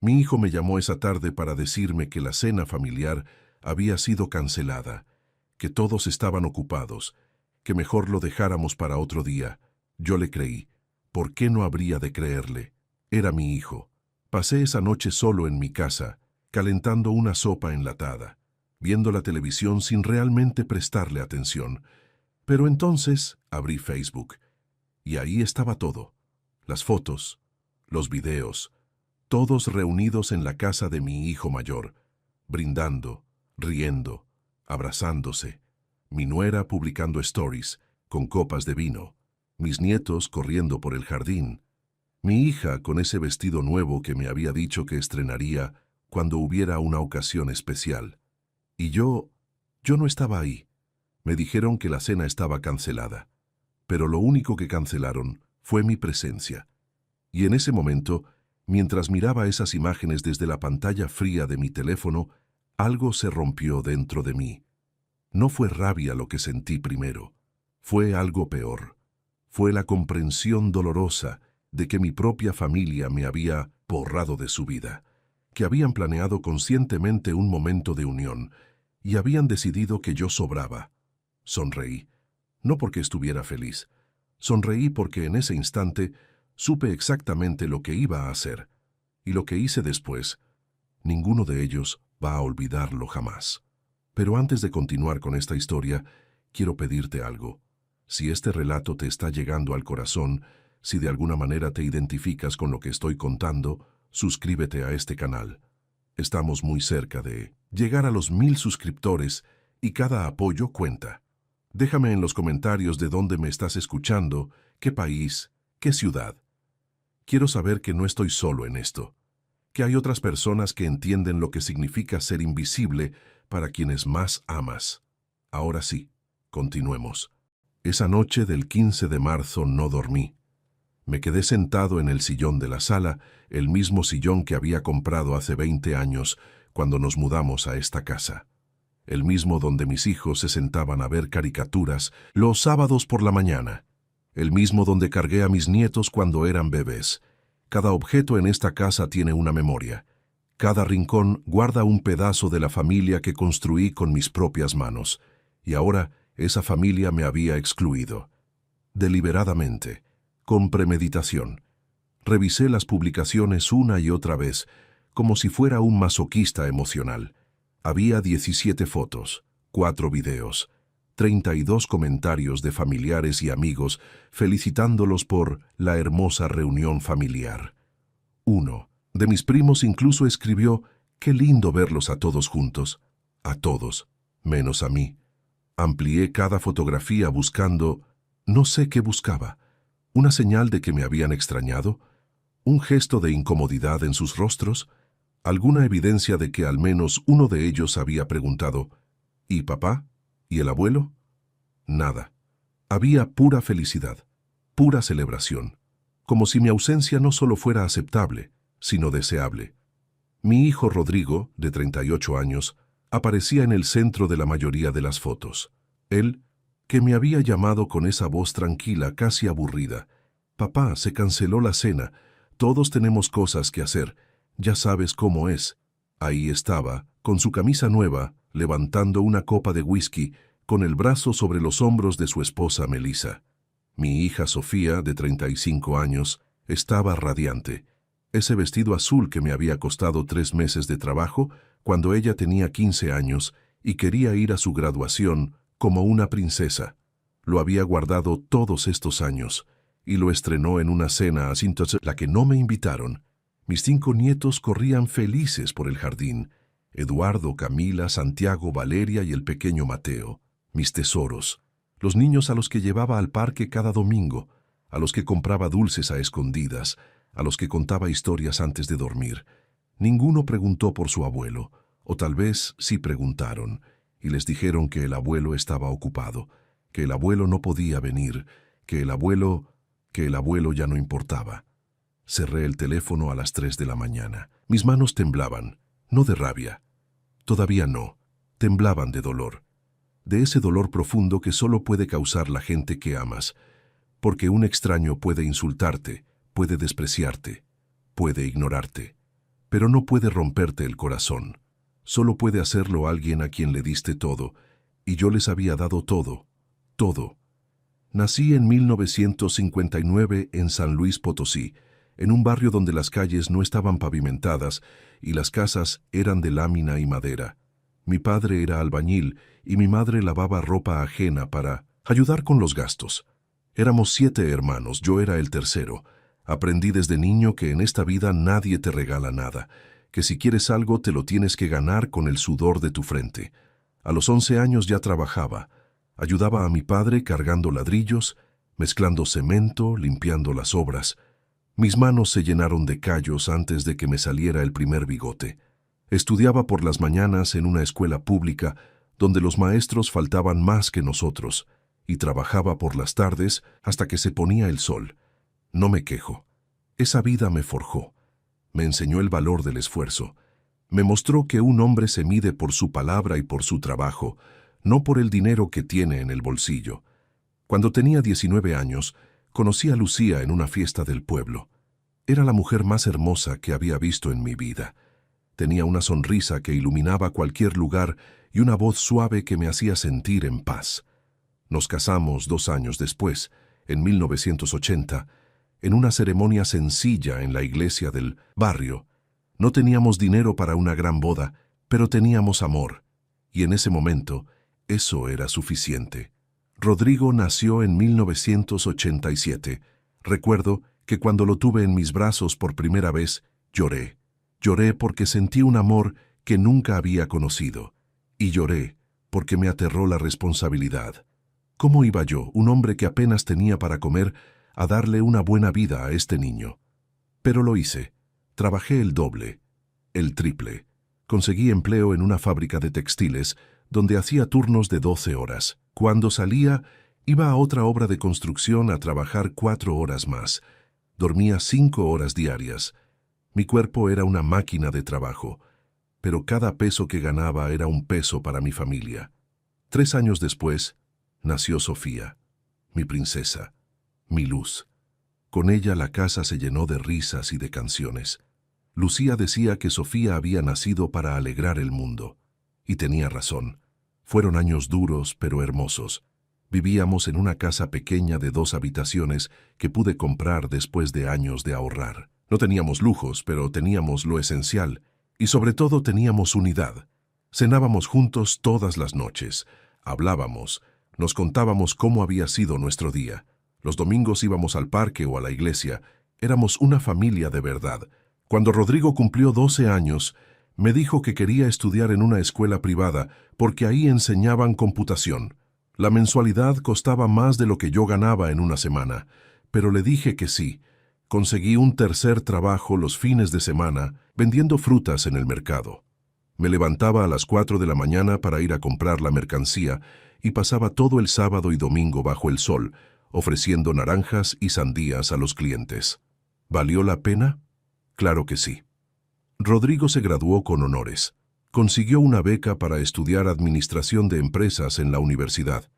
Mi hijo me llamó esa tarde para decirme que la cena familiar había sido cancelada, que todos estaban ocupados, que mejor lo dejáramos para otro día. Yo le creí. ¿Por qué no habría de creerle? Era mi hijo. Pasé esa noche solo en mi casa, calentando una sopa enlatada, viendo la televisión sin realmente prestarle atención. Pero entonces abrí Facebook, y ahí estaba todo. Las fotos, los videos, todos reunidos en la casa de mi hijo mayor, brindando, riendo, abrazándose, mi nuera publicando stories con copas de vino, mis nietos corriendo por el jardín, mi hija con ese vestido nuevo que me había dicho que estrenaría cuando hubiera una ocasión especial. Y yo no estaba ahí. Me dijeron que la cena estaba cancelada, pero lo único que cancelaron fue mi presencia. Y en ese momento, mientras miraba esas imágenes desde la pantalla fría de mi teléfono, algo se rompió dentro de mí. No fue rabia lo que sentí primero, fue algo peor. Fue la comprensión dolorosa de que mi propia familia me había borrado de su vida, que habían planeado conscientemente un momento de unión y habían decidido que yo sobraba. Sonreí, no porque estuviera feliz. Sonreí porque en ese instante supe exactamente lo que iba a hacer, y lo que hice después, ninguno de ellos va a olvidarlo jamás. Pero antes de continuar con esta historia, quiero pedirte algo. Si este relato te está llegando al corazón, si de alguna manera te identificas con lo que estoy contando, suscríbete a este canal. Estamos muy cerca de llegar a los 1000 suscriptores y cada apoyo cuenta. Déjame en los comentarios de dónde me estás escuchando, qué país, qué ciudad. Quiero saber que no estoy solo en esto, que hay otras personas que entienden lo que significa ser invisible para quienes más amas. Ahora sí, continuemos. Esa noche del 15 de marzo no dormí. Me quedé sentado en el sillón de la sala, el mismo sillón que había comprado hace 20 años cuando nos mudamos a esta casa. El mismo donde mis hijos se sentaban a ver caricaturas los sábados por la mañana. El mismo donde cargué a mis nietos cuando eran bebés. Cada objeto en esta casa tiene una memoria. Cada rincón guarda un pedazo de la familia que construí con mis propias manos. Y ahora esa familia me había excluido. Deliberadamente, con premeditación. Revisé las publicaciones una y otra vez, como si fuera un masoquista emocional. Había 17 fotos, 4 videos, 32 comentarios de familiares y amigos felicitándolos por la hermosa reunión familiar. Uno de mis primos incluso escribió: «Qué lindo verlos a todos juntos». A todos, menos a mí. Amplié cada fotografía buscando, no sé qué buscaba, una señal de que me habían extrañado, un gesto de incomodidad en sus rostros, alguna evidencia de que al menos uno de ellos había preguntado: «¿Y papá? ¿Y el abuelo?». Nada. Había pura felicidad, pura celebración, como si mi ausencia no solo fuera aceptable, sino deseable. Mi hijo Rodrigo, de 38 años, aparecía en el centro de la mayoría de las fotos. Él, que me había llamado con esa voz tranquila, casi aburrida: «Papá, se canceló la cena, todos tenemos cosas que hacer, ya sabes cómo es». Ahí estaba, con su camisa nueva, levantando una copa de whisky, con el brazo sobre los hombros de su esposa Melissa. Mi hija Sofía, de 35 años, estaba radiante. Ese vestido azul que me había costado 3 meses de trabajo cuando ella tenía 15 años y quería ir a su graduación como una princesa. Lo había guardado todos estos años y lo estrenó en una cena a la que no me invitaron. Mis 5 nietos corrían felices por el jardín: Eduardo, Camila, Santiago, Valeria y el pequeño Mateo, mis tesoros, los niños a los que llevaba al parque cada domingo, a los que compraba dulces a escondidas, a los que contaba historias antes de dormir. Ninguno preguntó por su abuelo, o tal vez sí preguntaron, y les dijeron que el abuelo estaba ocupado, que el abuelo no podía venir, que el abuelo ya no importaba. Cerré el teléfono a las 3 de la mañana. Mis manos temblaban, no de rabia. Todavía no, temblaban de dolor. De ese dolor profundo que solo puede causar la gente que amas, porque un extraño puede insultarte, puede despreciarte, puede ignorarte, pero no puede romperte el corazón. Solo puede hacerlo alguien a quien le diste todo, y yo les había dado todo, todo. Nací en 1959 en San Luis Potosí, en un barrio donde las calles no estaban pavimentadas y las casas eran de lámina y madera. Mi padre era albañil y mi madre lavaba ropa ajena para ayudar con los gastos. Éramos 7 hermanos, yo era el tercero. Aprendí desde niño que en esta vida nadie te regala nada, que si quieres algo te lo tienes que ganar con el sudor de tu frente. A los 11 años ya trabajaba. Ayudaba a mi padre cargando ladrillos, mezclando cemento, limpiando las obras. Mis manos se llenaron de callos antes de que me saliera el primer bigote. Estudiaba por las mañanas en una escuela pública donde los maestros faltaban más que nosotros, y trabajaba por las tardes hasta que se ponía el sol. No me quejo. Esa vida me forjó. Me enseñó el valor del esfuerzo. Me mostró que un hombre se mide por su palabra y por su trabajo, no por el dinero que tiene en el bolsillo. Cuando tenía 19 años, conocí a Lucía en una fiesta del pueblo. Era la mujer más hermosa que había visto en mi vida. Tenía una sonrisa que iluminaba cualquier lugar y una voz suave que me hacía sentir en paz. Nos casamos 2 años después, en 1980, en una ceremonia sencilla en la iglesia del barrio. No teníamos dinero para una gran boda, pero teníamos amor, y en ese momento, eso era suficiente. Rodrigo nació en 1987. Recuerdo que cuando lo tuve en mis brazos por primera vez, lloré. Lloré porque sentí un amor que nunca había conocido. Y lloré porque me aterró la responsabilidad. ¿Cómo iba yo, un hombre que apenas tenía para comer, a darle una buena vida a este niño? Pero lo hice. Trabajé el doble, el triple. Conseguí empleo en una fábrica de textiles, donde hacía turnos de 12 horas. Cuando salía, iba a otra obra de construcción a trabajar 4 horas más. Dormía 5 horas diarias. Mi cuerpo era una máquina de trabajo, pero cada peso que ganaba era un peso para mi familia. 3 años después, nació Sofía, mi princesa, mi luz. Con ella la casa se llenó de risas y de canciones. Lucía decía que Sofía había nacido para alegrar el mundo. Y tenía razón. Fueron años duros, pero hermosos. Vivíamos en una casa pequeña de 2 habitaciones que pude comprar después de años de ahorrar. No teníamos lujos, pero teníamos lo esencial. Y sobre todo teníamos unidad. Cenábamos juntos todas las noches. Hablábamos. Nos contábamos cómo había sido nuestro día. Los domingos íbamos al parque o a la iglesia. Éramos una familia de verdad. Cuando Rodrigo cumplió 12 años, me dijo que quería estudiar en una escuela privada porque ahí enseñaban computación. La mensualidad costaba más de lo que yo ganaba en una semana, pero le dije que sí. Conseguí un tercer trabajo los fines de semana vendiendo frutas en el mercado. Me levantaba a las 4 de la mañana para ir a comprar la mercancía y pasaba todo el sábado y domingo bajo el sol, ofreciendo naranjas y sandías a los clientes. ¿Valió la pena? Claro que sí. Rodrigo se graduó con honores. Consiguió una beca para estudiar administración de empresas en la universidad.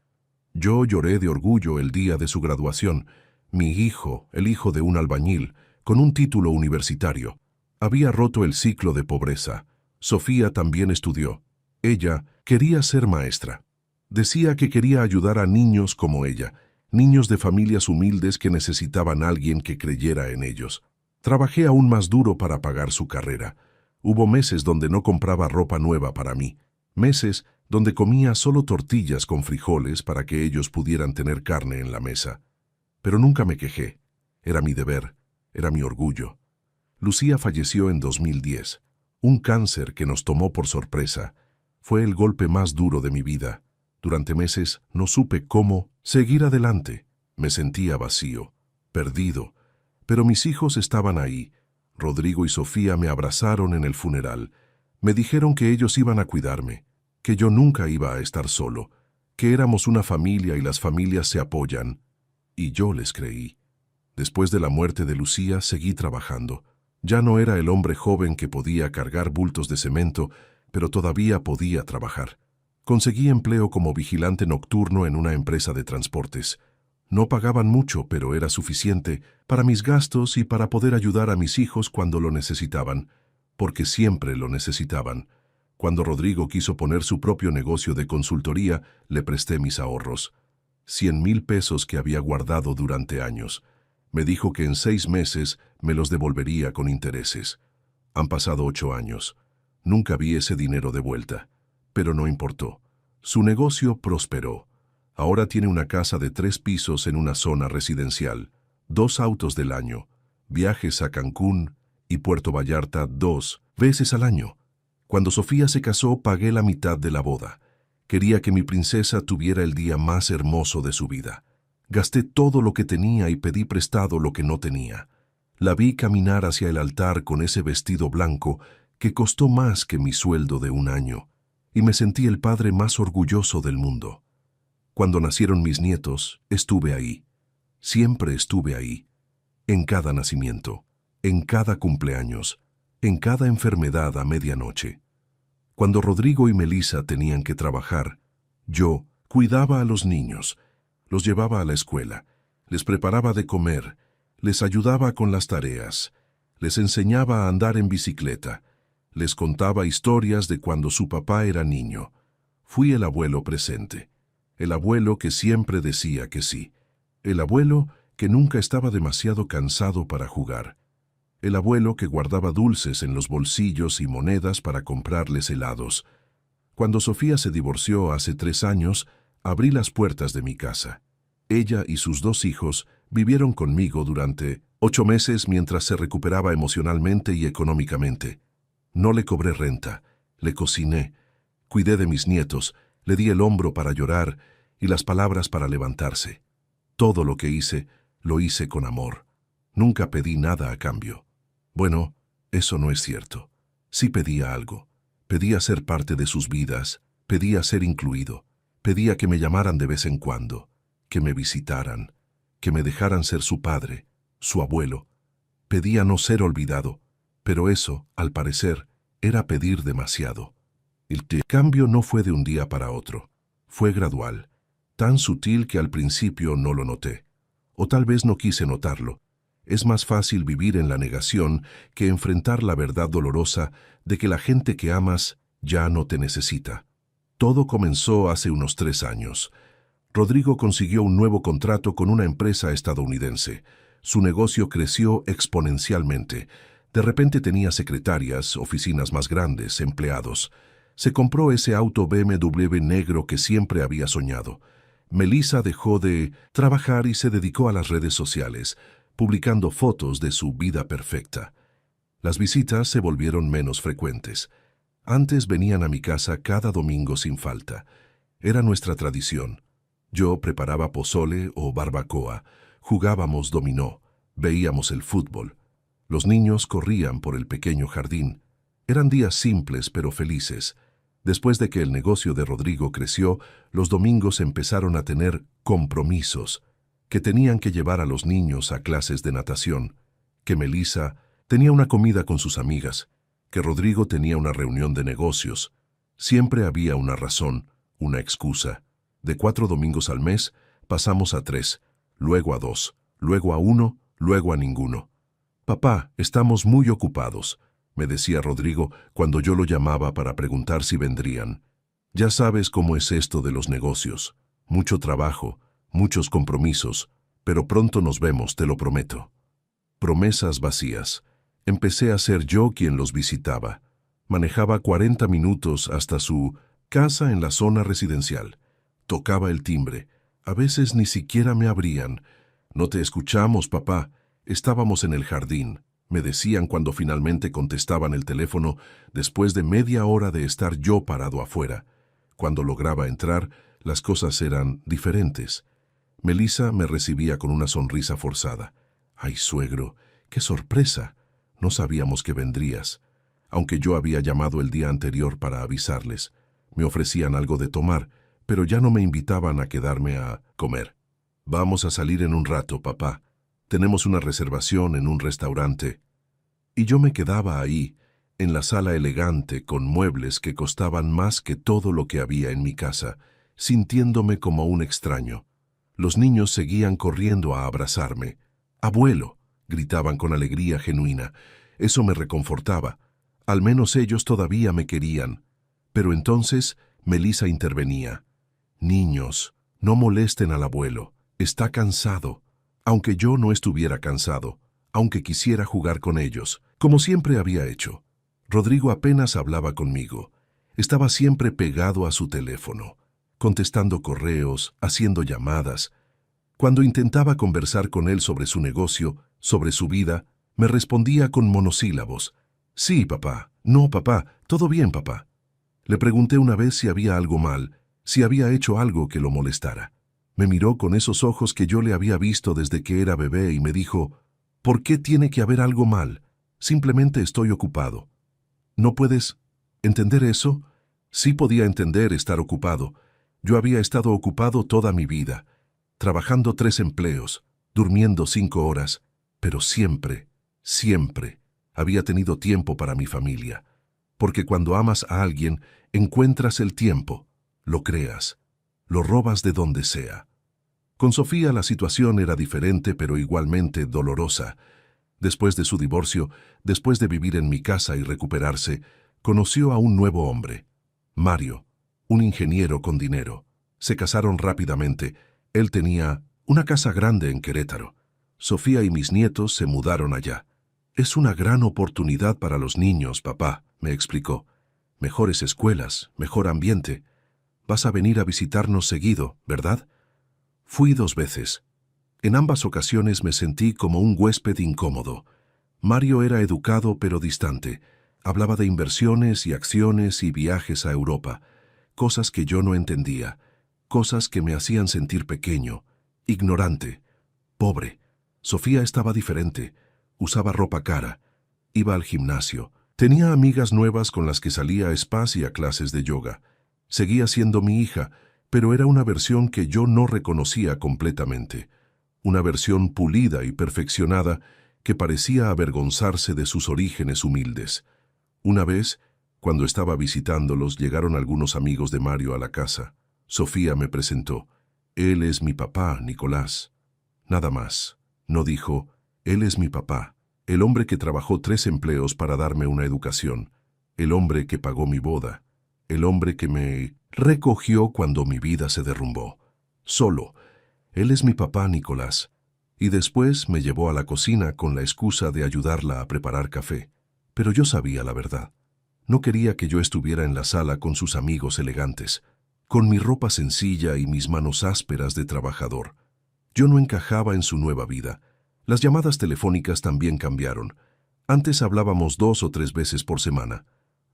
Yo lloré de orgullo el día de su graduación. Mi hijo, el hijo de un albañil, con un título universitario, había roto el ciclo de pobreza. Sofía también estudió. Ella quería ser maestra. Decía que quería ayudar a niños como ella, niños de familias humildes que necesitaban a alguien que creyera en ellos. Trabajé aún más duro para pagar su carrera. Hubo meses donde no compraba ropa nueva para mí. Meses donde comía solo tortillas con frijoles para que ellos pudieran tener carne en la mesa. Pero nunca me quejé. Era mi deber, era mi orgullo. Lucía falleció en 2010. Un cáncer que nos tomó por sorpresa. Fue el golpe más duro de mi vida. Durante meses no supe cómo seguir adelante. Me sentía vacío, perdido. Pero mis hijos estaban ahí. Rodrigo y Sofía me abrazaron en el funeral. Me dijeron que ellos iban a cuidarme, que yo nunca iba a estar solo, que éramos una familia y las familias se apoyan. Y yo les creí. Después de la muerte de Lucía, seguí trabajando. Ya no era el hombre joven que podía cargar bultos de cemento, pero todavía podía trabajar. Conseguí empleo como vigilante nocturno en una empresa de transportes. No pagaban mucho, pero era suficiente para mis gastos y para poder ayudar a mis hijos cuando lo necesitaban. porque siempre lo necesitaban. Cuando Rodrigo quiso poner su propio negocio de consultoría, le presté mis ahorros. 100,000 pesos que había guardado durante años. Me dijo que en 6 meses me los devolvería con intereses. Han pasado 8 años. Nunca vi ese dinero de vuelta. Pero no importó. Su negocio prosperó. Ahora tiene una casa de 3 pisos en una zona residencial, 2 autos del año, viajes a Cancún y Puerto Vallarta 2 veces al año. Cuando Sofía se casó, pagué la mitad de la boda. Quería que mi princesa tuviera el día más hermoso de su vida. Gasté todo lo que tenía y pedí prestado lo que no tenía. La vi caminar hacia el altar con ese vestido blanco que costó más que mi sueldo de un año, y me sentí el padre más orgulloso del mundo. Cuando nacieron mis nietos, estuve ahí. Siempre estuve ahí. En cada nacimiento, en cada cumpleaños, en cada enfermedad a medianoche. Cuando Rodrigo y Melissa tenían que trabajar, yo cuidaba a los niños, los llevaba a la escuela, les preparaba de comer, les ayudaba con las tareas, les enseñaba a andar en bicicleta, les contaba historias de cuando su papá era niño. Fui el abuelo presente, el abuelo que siempre decía que sí, el abuelo que nunca estaba demasiado cansado para jugar, el abuelo que guardaba dulces en los bolsillos y monedas para comprarles helados. Cuando Sofía se divorció hace 3 años, abrí las puertas de mi casa. Ella y sus 2 hijos vivieron conmigo durante 8 meses mientras se recuperaba emocionalmente y económicamente. No le cobré renta, le cociné, cuidé de mis nietos, le di el hombro para llorar y las palabras para levantarse. Todo lo que hice, lo hice con amor. Nunca pedí nada a cambio. Bueno, eso no es cierto. Sí pedía algo. Pedía ser parte de sus vidas, pedía ser incluido, pedía que me llamaran de vez en cuando, que me visitaran, que me dejaran ser su padre, su abuelo. Pedía no ser olvidado, pero eso, al parecer, era pedir demasiado. El cambio no fue de un día para otro. Fue gradual, tan sutil que al principio no lo noté. O tal vez no quise notarlo. Es más fácil vivir en la negación que enfrentar la verdad dolorosa de que la gente que amas ya no te necesita. Todo comenzó hace unos 3 años. Rodrigo consiguió un nuevo contrato con una empresa estadounidense. Su negocio creció exponencialmente. De repente tenía secretarias, oficinas más grandes, empleados. Se compró ese auto BMW negro que siempre había soñado. Melissa dejó de trabajar y se dedicó a las redes sociales, publicando fotos de su vida perfecta. Las visitas se volvieron menos frecuentes. Antes venían a mi casa cada domingo sin falta. Era nuestra tradición. Yo preparaba pozole o barbacoa, jugábamos dominó, veíamos el fútbol. Los niños corrían por el pequeño jardín. Eran días simples pero felices. Después de que el negocio de Rodrigo creció, los domingos empezaron a tener compromisos, que tenían que llevar a los niños a clases de natación, que Melissa tenía una comida con sus amigas, que Rodrigo tenía una reunión de negocios. Siempre había una razón, una excusa. De 4 domingos al mes, pasamos a 3, luego a 2, luego a 1, luego a ninguno. «Papá, estamos muy ocupados», me decía Rodrigo cuando yo lo llamaba para preguntar si vendrían. «Ya sabes cómo es esto de los negocios. Mucho trabajo, muchos compromisos, pero pronto nos vemos, te lo prometo». Promesas vacías. Empecé a ser yo quien los visitaba. Manejaba 40 minutos hasta su casa en la zona residencial. Tocaba el timbre. A veces ni siquiera me abrían. «No te escuchamos, papá. Estábamos en el jardín», me decían cuando finalmente contestaban el teléfono después de media hora de estar yo parado afuera. Cuando lograba entrar, las cosas eran diferentes. Melissa me recibía con una sonrisa forzada. «Ay, suegro, qué sorpresa. No sabíamos que vendrías». Aunque yo había llamado el día anterior para avisarles. Me ofrecían algo de tomar, pero ya no me invitaban a quedarme a comer. «Vamos a salir en un rato, papá. Tenemos una reservación en un restaurante». Y yo me quedaba ahí, en la sala elegante con muebles que costaban más que todo lo que había en mi casa, sintiéndome como un extraño. Los niños seguían corriendo a abrazarme. «Abuelo», gritaban con alegría genuina. Eso me reconfortaba. Al menos ellos todavía me querían. Pero entonces Melissa intervenía. Niños, no molesten al abuelo. Está cansado. Aunque yo no estuviera cansado, aunque quisiera jugar con ellos, como siempre había hecho. Rodrigo apenas hablaba conmigo. Estaba siempre pegado a su teléfono, contestando correos, haciendo llamadas. Cuando intentaba conversar con él sobre su negocio, sobre su vida, me respondía con monosílabos. Sí, papá. No, papá. Todo bien, papá. Le pregunté una vez si había algo mal, si había hecho algo que lo molestara. Me miró con esos ojos que yo le había visto desde que era bebé y me dijo, ¿por qué tiene que haber algo mal? Simplemente estoy ocupado. ¿No puedes entender eso? Sí podía entender estar ocupado. Yo había estado ocupado toda mi vida, trabajando 3 empleos, durmiendo 5 horas, pero siempre, siempre había tenido tiempo para mi familia. Porque cuando amas a alguien, encuentras el tiempo, lo creas, lo robas de donde sea. Con Sofía la situación era diferente, pero igualmente dolorosa. Después de su divorcio, después de vivir en mi casa y recuperarse, conoció a un nuevo hombre, Mario, un ingeniero con dinero. Se casaron rápidamente. Él tenía una casa grande en Querétaro. Sofía y mis nietos se mudaron allá. Es una gran oportunidad para los niños, papá, me explicó. Mejores escuelas, mejor ambiente. Vas a venir a visitarnos seguido, ¿verdad? Fui 2 veces. En ambas ocasiones me sentí como un huésped incómodo. Mario era educado pero distante. Hablaba de inversiones y acciones y viajes a Europa. Cosas que yo no entendía. Cosas que me hacían sentir pequeño, ignorante, pobre. Sofía estaba diferente. Usaba ropa cara. Iba al gimnasio. Tenía amigas nuevas con las que salía a spas y a clases de yoga. Seguía siendo mi hija, pero era una versión que yo no reconocía completamente. Una versión pulida y perfeccionada que parecía avergonzarse de sus orígenes humildes. Una vez, cuando estaba visitándolos, llegaron algunos amigos de Mario a la casa. Sofía me presentó. Él es mi papá, Nicolás. Nada más. No dijo, él es mi papá, el hombre que trabajó 3 empleos para darme una educación, el hombre que pagó mi boda, el hombre que me recogió cuando mi vida se derrumbó. Solo. Él es mi papá, Nicolás. Y después me llevó a la cocina con la excusa de ayudarla a preparar café. Pero yo sabía la verdad. No quería que yo estuviera en la sala con sus amigos elegantes, con mi ropa sencilla y mis manos ásperas de trabajador. Yo no encajaba en su nueva vida. Las llamadas telefónicas también cambiaron. Antes hablábamos 2 o 3 veces por semana.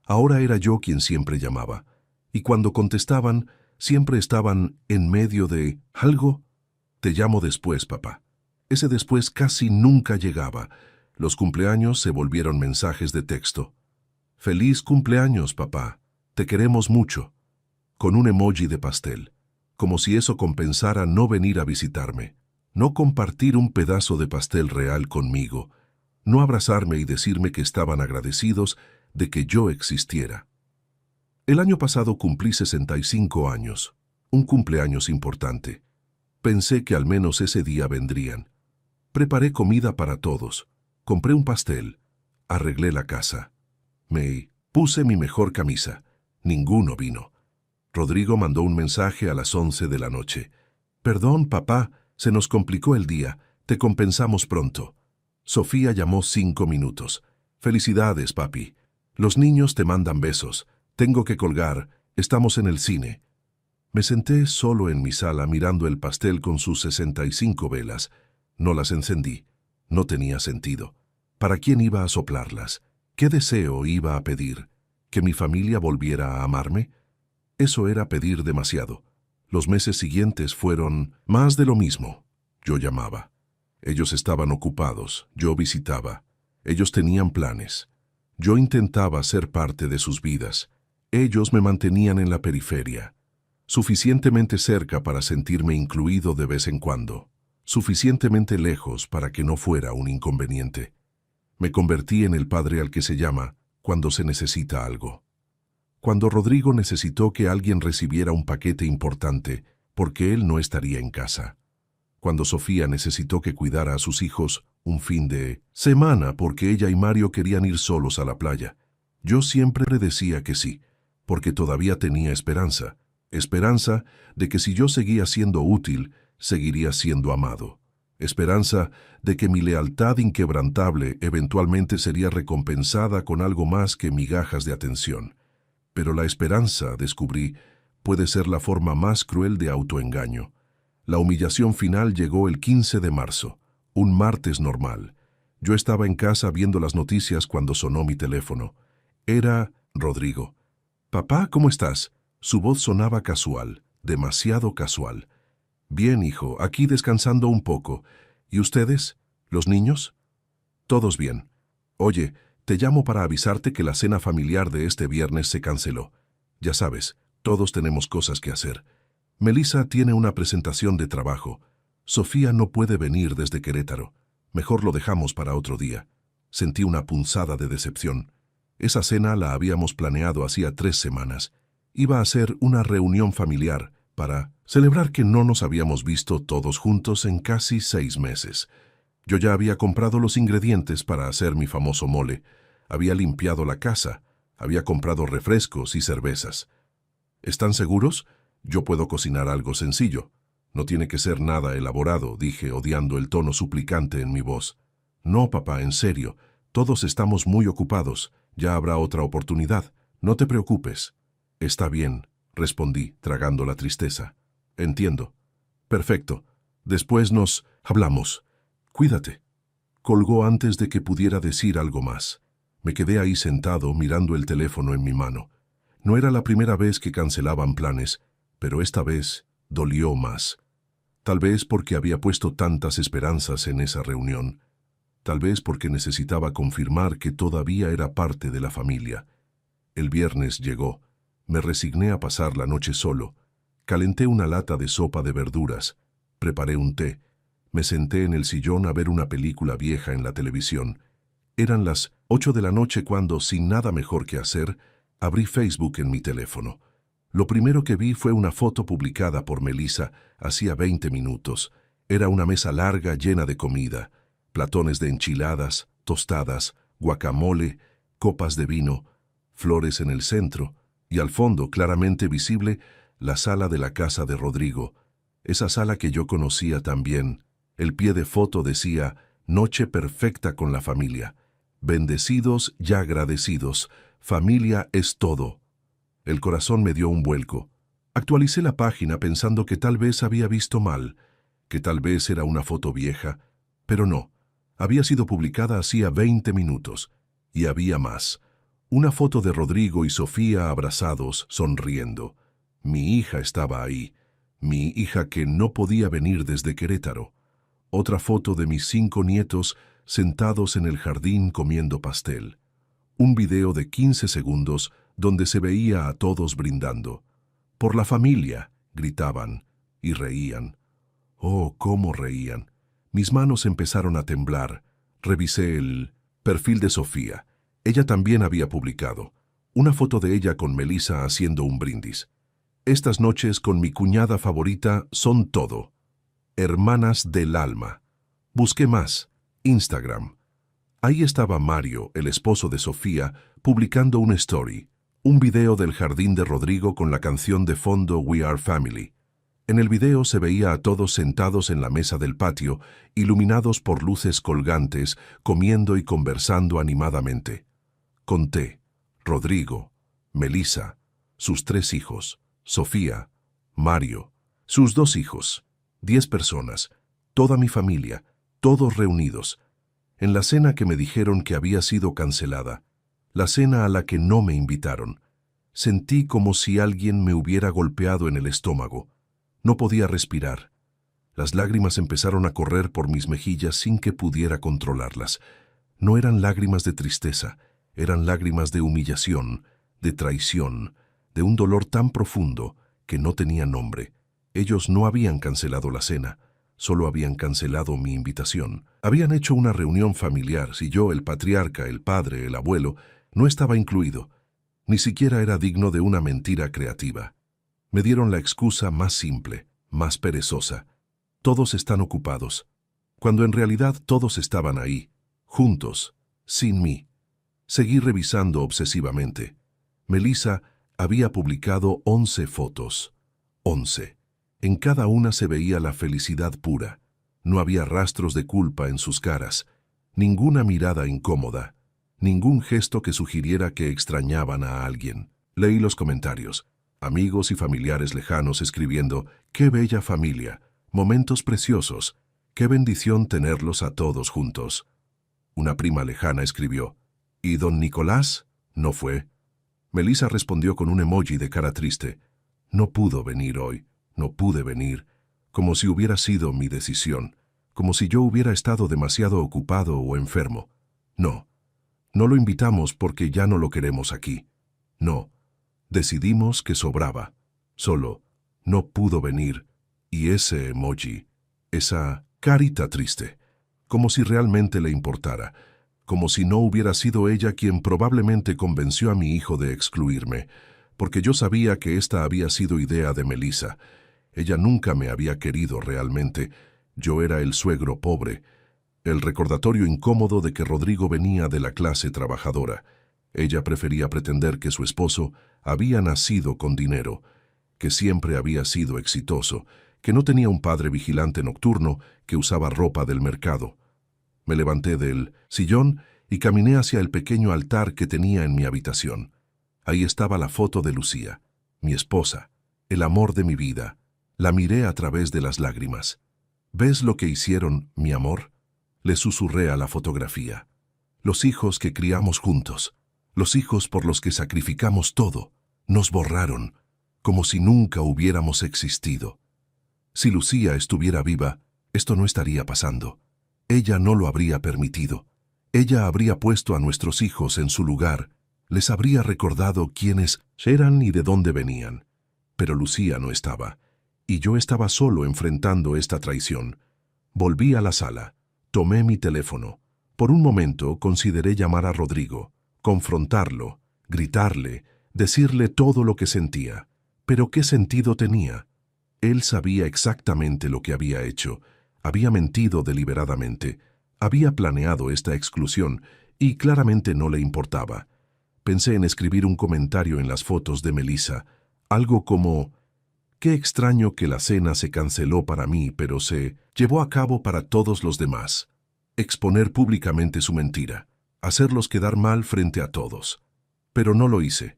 Ahora era yo quien siempre llamaba. Y cuando contestaban, siempre estaban en medio de ¿algo? Te llamo después, papá. Ese después casi nunca llegaba. Los cumpleaños se volvieron mensajes de texto. Feliz cumpleaños, papá. Te queremos mucho. Con un emoji de pastel. Como si eso compensara no venir a visitarme. No compartir un pedazo de pastel real conmigo. No abrazarme y decirme que estaban agradecidos de que yo existiera. El año pasado cumplí 65 años. Un cumpleaños importante. Pensé que al menos ese día vendrían. Preparé comida para todos. Compré un pastel. Arreglé la casa. Me puse mi mejor camisa. Ninguno vino. Rodrigo mandó un mensaje a las 11 de la noche. Perdón, papá, se nos complicó el día. Te compensamos pronto. Sofía llamó 5 minutos. Felicidades, papi. Los niños te mandan besos. Tengo que colgar. Estamos en el cine. Me senté solo en mi sala mirando el pastel con sus 65 velas. No las encendí. No tenía sentido. ¿Para quién iba a soplarlas? ¿Qué deseo iba a pedir? ¿Que mi familia volviera a amarme? Eso era pedir demasiado. Los meses siguientes fueron más de lo mismo. Yo llamaba. Ellos estaban ocupados. Yo visitaba. Ellos tenían planes. Yo intentaba ser parte de sus vidas. Ellos me mantenían en la periferia. Suficientemente cerca para sentirme incluido de vez en cuando. Suficientemente lejos para que no fuera un inconveniente. Me convertí en el padre al que se llama cuando se necesita algo. Cuando Rodrigo necesitó que alguien recibiera un paquete importante porque él no estaría en casa. Cuando Sofía necesitó que cuidara a sus hijos un fin de semana porque ella y Mario querían ir solos a la playa. Yo siempre decía que sí, porque todavía tenía esperanza. Esperanza de que si yo seguía siendo útil, seguiría siendo amado. Esperanza de que mi lealtad inquebrantable eventualmente sería recompensada con algo más que migajas de atención. Pero la esperanza, descubrí, puede ser la forma más cruel de autoengaño. La humillación final llegó el 15 de marzo, un martes normal. Yo estaba en casa viendo las noticias cuando sonó mi teléfono. Era Rodrigo. «Papá, ¿cómo estás?» Su voz sonaba casual, demasiado casual. «Bien, hijo, aquí descansando un poco. ¿Y ustedes? ¿Los niños?» «Todos bien. Oye, te llamo para avisarte que la cena familiar de este viernes se canceló. Ya sabes, todos tenemos cosas que hacer. Melissa tiene una presentación de trabajo. Sofía no puede venir desde Querétaro. Mejor lo dejamos para otro día». Sentí una punzada de decepción. Esa cena la habíamos planeado hacía 3 semanas. Iba a ser una reunión familiar para celebrar que no nos habíamos visto todos juntos en casi 6 meses. Yo ya había comprado los ingredientes para hacer mi famoso mole. Había limpiado la casa. Había comprado refrescos y cervezas. «¿Están seguros? Yo puedo cocinar algo sencillo. No tiene que ser nada elaborado», dije, odiando el tono suplicante en mi voz. «No, papá, en serio. Todos estamos muy ocupados. Ya habrá otra oportunidad. No te preocupes». «Está bien», respondí, tragando la tristeza. «Entiendo». «Perfecto. Después nos hablamos. Cuídate». Colgó antes de que pudiera decir algo más. Me quedé ahí sentado mirando el teléfono en mi mano. No era la primera vez que cancelaban planes, pero esta vez dolió más. Tal vez porque había puesto tantas esperanzas en esa reunión. Tal vez porque necesitaba confirmar que todavía era parte de la familia. El viernes llegó. Me resigné a pasar la noche solo. Calenté una lata de sopa de verduras. Preparé un té. Me senté en el sillón a ver una película vieja en la televisión. Eran las 8 de la noche cuando, sin nada mejor que hacer, abrí Facebook en mi teléfono. Lo primero que vi fue una foto publicada por Melissa hacía 20 minutos. Era una mesa larga llena de comida, platones de enchiladas, tostadas, guacamole, copas de vino, flores en el centro, y al fondo, claramente visible, la sala de la casa de Rodrigo, esa sala que yo conocía también. El pie de foto decía: «Noche perfecta con la familia. Bendecidos y agradecidos. Familia es todo». El corazón me dio un vuelco. Actualicé la página pensando que tal vez había visto mal, que tal vez era una foto vieja, pero no. Había sido publicada hacía 20 minutos, y había más. Una foto de Rodrigo y Sofía abrazados, sonriendo. Mi hija estaba ahí, mi hija que no podía venir desde Querétaro. Otra foto de mis 5 nietos sentados en el jardín comiendo pastel. Un video de 15 segundos donde se veía a todos brindando. «Por la familia», gritaban, y reían. Oh, cómo reían. Mis manos empezaron a temblar. Revisé el perfil de Sofía. Ella también había publicado una foto de ella con Melissa haciendo un brindis. «Estas noches con mi cuñada favorita son todo. Hermanas del alma». Busqué más. Instagram. Ahí estaba Mario, el esposo de Sofía, publicando una story, un video del jardín de Rodrigo con la canción de fondo We Are Family. En el video se veía a todos sentados en la mesa del patio, iluminados por luces colgantes, comiendo y conversando animadamente. Conté: Rodrigo, Melissa, sus 3 hijos, Sofía, Mario, sus 2 hijos, 10 personas, toda mi familia, todos reunidos. En la cena que me dijeron que había sido cancelada, la cena a la que no me invitaron, sentí como si alguien me hubiera golpeado en el estómago. No podía respirar. Las lágrimas empezaron a correr por mis mejillas sin que pudiera controlarlas. No eran lágrimas de tristeza, eran lágrimas de humillación, de traición, de un dolor tan profundo que no tenía nombre. Ellos no habían cancelado la cena, solo habían cancelado mi invitación. Habían hecho una reunión familiar si yo, el patriarca, el padre, el abuelo, no estaba incluido. Ni siquiera era digno de una mentira creativa. Me dieron la excusa más simple, más perezosa. Todos están ocupados, cuando en realidad todos estaban ahí, juntos, sin mí. Seguí revisando obsesivamente. Melissa había publicado 11 fotos. 11. En cada una se veía la felicidad pura. No había rastros de culpa en sus caras, ninguna mirada incómoda, ningún gesto que sugiriera que extrañaban a alguien. Leí los comentarios. Amigos y familiares lejanos escribiendo: «¡Qué bella familia! Momentos preciosos. ¡Qué bendición tenerlos a todos juntos!». Una prima lejana escribió: «¿Y don Nicolás? ¿No fue?». Melissa respondió con un emoji de cara triste: «No pudo venir hoy, no pude venir», como si hubiera sido mi decisión, como si yo hubiera estado demasiado ocupado o enfermo. No, no lo invitamos porque ya no lo queremos aquí. No, decidimos que sobraba. Solo, no pudo venir. Y ese emoji, esa carita triste, como si realmente le importara, como si no hubiera sido ella quien probablemente convenció a mi hijo de excluirme, porque yo sabía que esta había sido idea de Melissa. Ella nunca me había querido realmente. Yo era el suegro pobre, el recordatorio incómodo de que Rodrigo venía de la clase trabajadora. Ella prefería pretender que su esposo había nacido con dinero, que siempre había sido exitoso, que no tenía un padre vigilante nocturno, que usaba ropa del mercado. Me levanté del sillón y caminé hacia el pequeño altar que tenía en mi habitación. Ahí estaba la foto de Lucía, mi esposa, el amor de mi vida. La miré a través de las lágrimas. «¿Ves lo que hicieron, mi amor?», le susurré a la fotografía. «Los hijos que criamos juntos, los hijos por los que sacrificamos todo, nos borraron, como si nunca hubiéramos existido. Si Lucía estuviera viva, esto no estaría pasando. Ella no lo habría permitido. Ella habría puesto a nuestros hijos en su lugar, les habría recordado quiénes eran y de dónde venían. Pero Lucía no estaba, y yo estaba solo enfrentando esta traición. Volví a la sala, tomé mi teléfono. Por un momento consideré llamar a Rodrigo, confrontarlo, gritarle, decirle todo lo que sentía. Pero ¿qué sentido tenía? Él sabía exactamente lo que había hecho. Había mentido deliberadamente. Había planeado esta exclusión y claramente no le importaba. Pensé en escribir un comentario en las fotos de Melissa, algo como: «Qué extraño que la cena se canceló para mí, pero se llevó a cabo para todos los demás». Exponer públicamente su mentira, hacerlos quedar mal frente a todos. Pero no lo hice.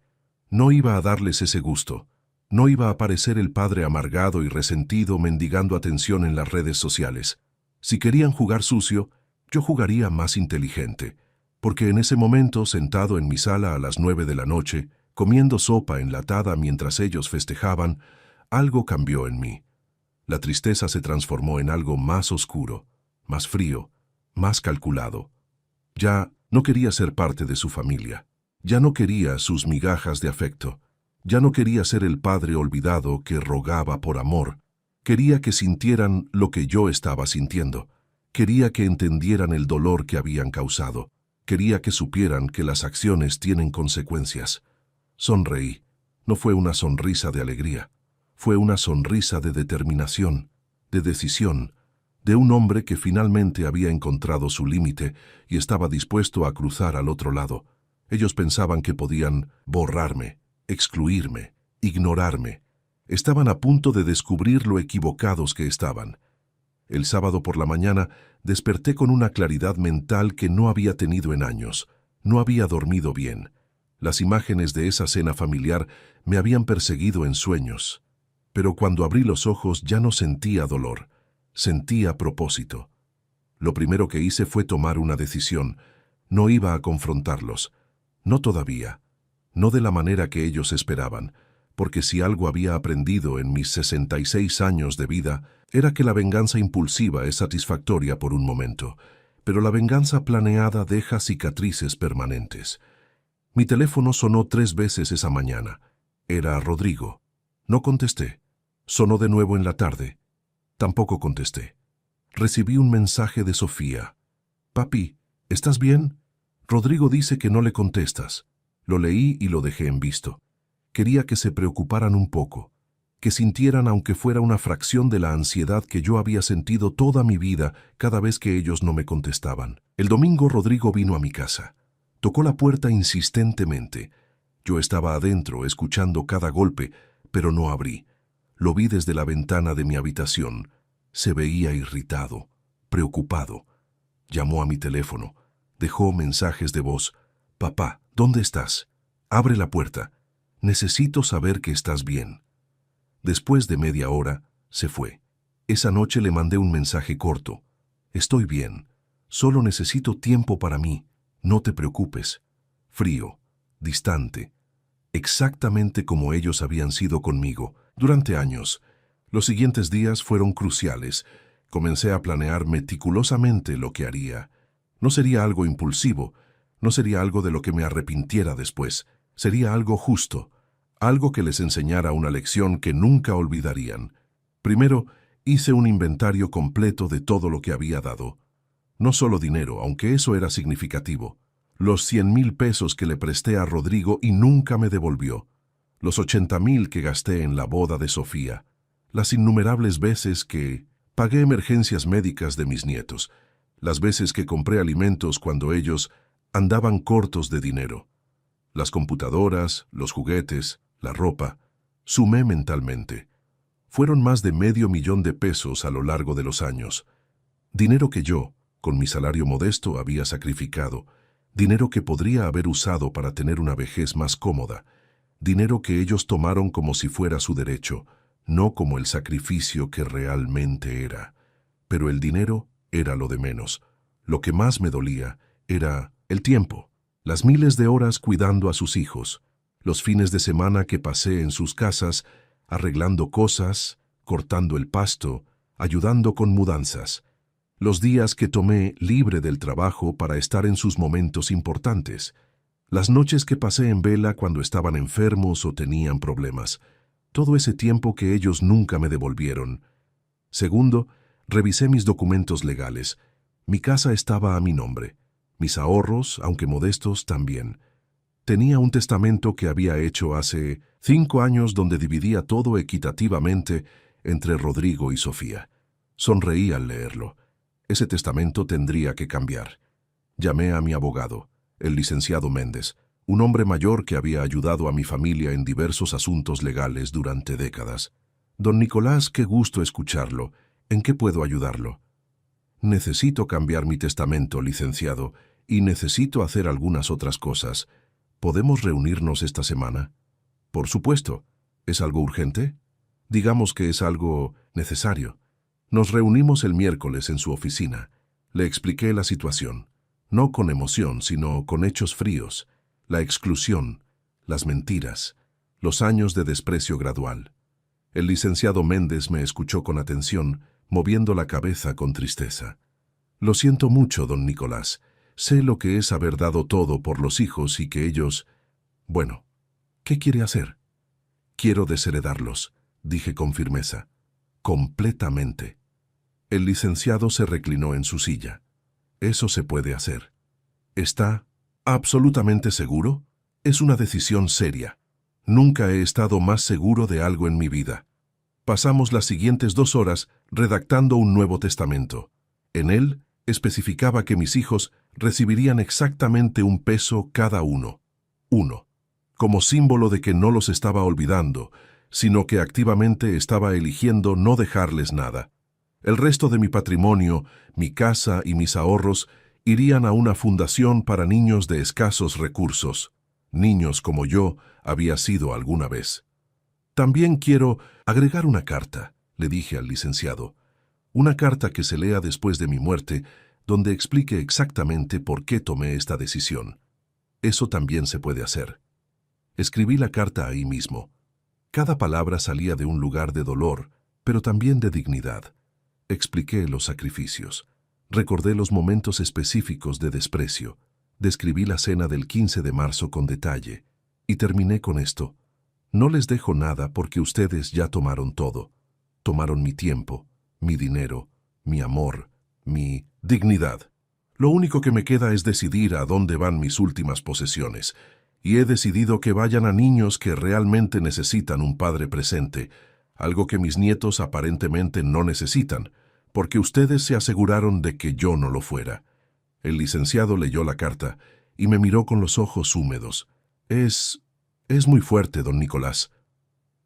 No iba a darles ese gusto. No iba a parecer el padre amargado y resentido mendigando atención en las redes sociales. Si querían jugar sucio, yo jugaría más inteligente, porque en ese momento, sentado en mi sala a las 9 de la noche, comiendo sopa enlatada mientras ellos festejaban, algo cambió en mí. La tristeza se transformó en algo más oscuro, más frío, más calculado. Ya no quería ser parte de su familia. Ya no quería sus migajas de afecto. Ya no quería ser el padre olvidado que rogaba por amor. Quería que sintieran lo que yo estaba sintiendo. Quería que entendieran el dolor que habían causado. Quería que supieran que las acciones tienen consecuencias. Sonreí. No fue una sonrisa de alegría. Fue una sonrisa de determinación, de decisión, de un hombre que finalmente había encontrado su límite y estaba dispuesto a cruzar al otro lado. Ellos pensaban que podían borrarme, excluirme, ignorarme. Estaban a punto de descubrir lo equivocados que estaban. El sábado por la mañana desperté con una claridad mental que no había tenido en años. No había dormido bien. Las imágenes de esa cena familiar me habían perseguido en sueños. Pero cuando abrí los ojos ya no sentía dolor, sentía propósito. Lo primero que hice fue tomar una decisión. No iba a confrontarlos. No todavía. No de la manera que ellos esperaban, porque si algo había aprendido en mis 66 años de vida, era que la venganza impulsiva es satisfactoria por un momento, pero la venganza planeada deja cicatrices permanentes. Mi teléfono sonó 3 veces esa mañana. Era Rodrigo. No contesté. Sonó de nuevo en la tarde. Tampoco contesté. Recibí un mensaje de Sofía. «Papi, ¿estás bien? Rodrigo dice que no le contestas». Lo leí y lo dejé en visto. Quería que se preocuparan un poco, que sintieran aunque fuera una fracción de la ansiedad que yo había sentido toda mi vida cada vez que ellos no me contestaban. El domingo Rodrigo vino a mi casa. Tocó la puerta insistentemente. Yo estaba adentro, escuchando cada golpe, pero no abrí. Lo vi desde la ventana de mi habitación. Se veía irritado, preocupado. Llamó a mi teléfono. Dejó mensajes de voz. «Papá, ¿dónde estás? Abre la puerta. Necesito saber que estás bien». Después de media hora, se fue. Esa noche le mandé un mensaje corto. «Estoy bien. Solo necesito tiempo para mí. No te preocupes». Frío, distante, exactamente como ellos habían sido conmigo durante años. Los siguientes días fueron cruciales. Comencé a planear meticulosamente lo que haría. No sería algo impulsivo, no sería algo de lo que me arrepintiera después. Sería algo justo, algo que les enseñara una lección que nunca olvidarían. Primero, hice un inventario completo de todo lo que había dado. No solo dinero, aunque eso era significativo. Los 100,000 pesos que le presté a Rodrigo y nunca me devolvió. Los 80,000 que gasté en la boda de Sofía. Las innumerables veces que pagué emergencias médicas de mis nietos. Las veces que compré alimentos cuando ellos andaban cortos de dinero. Las computadoras, los juguetes, la ropa. Sumé mentalmente. Fueron más de $500,000 de pesos a lo largo de los años. Dinero que yo, con mi salario modesto, había sacrificado. Dinero que podría haber usado para tener una vejez más cómoda. Dinero que ellos tomaron como si fuera su derecho, no como el sacrificio que realmente era. Pero el dinero era lo de menos. Lo que más me dolía era el tiempo. Las miles de horas cuidando a sus hijos. Los fines de semana que pasé en sus casas, arreglando cosas, cortando el pasto, ayudando con mudanzas. Los días que tomé libre del trabajo para estar en sus momentos importantes. Las noches que pasé en vela cuando estaban enfermos o tenían problemas. Todo ese tiempo que ellos nunca me devolvieron. Segundo, revisé mis documentos legales. Mi casa estaba a mi nombre. Mis ahorros, aunque modestos, también. Tenía un testamento que había hecho hace 5 años donde dividía todo equitativamente entre Rodrigo y Sofía. Sonreí al leerlo. Ese testamento tendría que cambiar. Llamé a mi abogado, el licenciado Méndez, un hombre mayor que había ayudado a mi familia en diversos asuntos legales durante décadas. «Don Nicolás, qué gusto escucharlo. ¿En qué puedo ayudarlo?» «Necesito cambiar mi testamento, licenciado, y necesito hacer algunas otras cosas. ¿Podemos reunirnos esta semana?» «Por supuesto. ¿Es algo urgente?» «Digamos que es algo necesario». Nos reunimos el miércoles en su oficina. Le expliqué la situación, no con emoción, sino con hechos fríos, la exclusión, las mentiras, los años de desprecio gradual. El licenciado Méndez me escuchó con atención, moviendo la cabeza con tristeza. «Lo siento mucho, don Nicolás. Sé lo que es haber dado todo por los hijos y que ellos... Bueno, ¿qué quiere hacer?» «Quiero desheredarlos», dije con firmeza. «Completamente». El licenciado se reclinó en su silla. «Eso se puede hacer». «¿Está absolutamente seguro?» «Es una decisión seria. Nunca he estado más seguro de algo en mi vida». Pasamos las siguientes 2 horas redactando un nuevo testamento. En él especificaba que mis hijos recibirían exactamente 1 peso cada uno. 1. Como símbolo de que no los estaba olvidando, sino que activamente estaba eligiendo no dejarles nada. El resto de mi patrimonio, mi casa y mis ahorros irían a una fundación para niños de escasos recursos. Niños como yo había sido alguna vez. «También quiero agregar una carta», le dije al licenciado. «Una carta que se lea después de mi muerte, donde explique exactamente por qué tomé esta decisión. Eso también se puede hacer». Escribí la carta ahí mismo. Cada palabra salía de un lugar de dolor, pero también de dignidad. Expliqué los sacrificios. Recordé los momentos específicos de desprecio. Describí la cena del 15 de marzo con detalle. Y terminé con esto. «No les dejo nada porque ustedes ya tomaron todo. Tomaron mi tiempo, mi dinero, mi amor, mi dignidad. Lo único que me queda es decidir a dónde van mis últimas posesiones. Y he decidido que vayan a niños que realmente necesitan un padre presente, algo que mis nietos aparentemente no necesitan, porque ustedes se aseguraron de que yo no lo fuera». El licenciado leyó la carta y me miró con los ojos húmedos. Es muy fuerte, don Nicolás.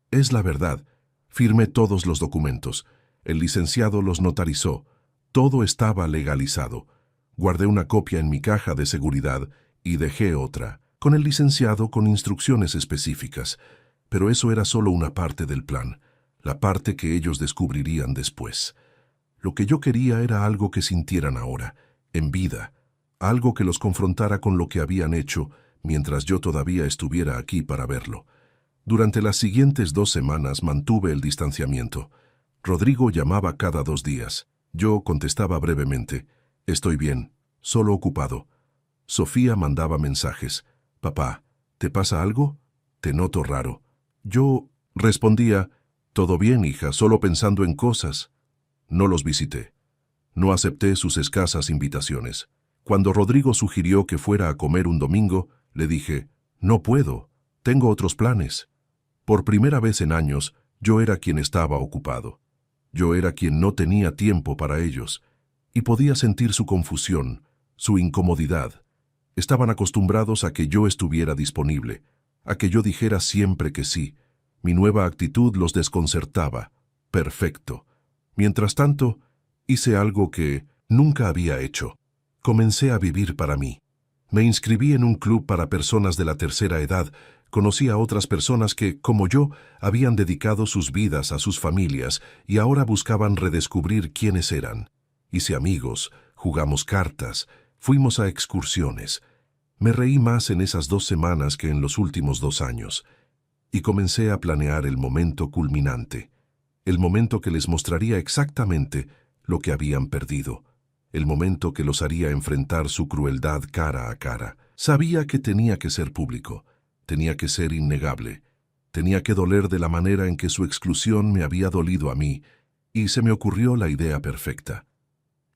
Es la verdad. Firmé todos los documentos. El licenciado los notarizó. Todo estaba legalizado. Guardé una copia en mi caja de seguridad y dejé otra, con el licenciado con instrucciones específicas. Pero eso era solo una parte del plan, la parte que ellos descubrirían después. Lo que yo quería era algo que sintieran ahora, en vida, algo que los confrontara con lo que habían hecho mientras yo todavía estuviera aquí para verlo. Durante las siguientes 2 semanas mantuve el distanciamiento. Rodrigo llamaba cada 2 días. Yo contestaba brevemente, «Estoy bien, solo ocupado». Sofía mandaba mensajes, «Papá, ¿te pasa algo? Te noto raro». Yo respondía, «Todo bien, hija, solo pensando en cosas». No los visité. No acepté sus escasas invitaciones. Cuando Rodrigo sugirió que fuera a comer un domingo, le dije, «No puedo, tengo otros planes». Por primera vez en años, yo era quien estaba ocupado. Yo era quien no tenía tiempo para ellos, y podía sentir su confusión, su incomodidad. Estaban acostumbrados a que yo estuviera disponible, a que yo dijera siempre que sí. Mi nueva actitud los desconcertaba. Perfecto. Mientras tanto, hice algo que nunca había hecho. Comencé a vivir para mí. Me inscribí en un club para personas de la tercera edad. Conocí a otras personas que, como yo, habían dedicado sus vidas a sus familias y ahora buscaban redescubrir quiénes eran. Hice amigos, jugamos cartas, fuimos a excursiones. Me reí más en esas 2 semanas que en los últimos 2 años. Y comencé a planear el momento culminante, el momento que les mostraría exactamente lo que habían perdido, el momento que los haría enfrentar su crueldad cara a cara. Sabía que tenía que ser público. Tenía que ser innegable. Tenía que doler de la manera en que su exclusión me había dolido a mí, y se me ocurrió la idea perfecta.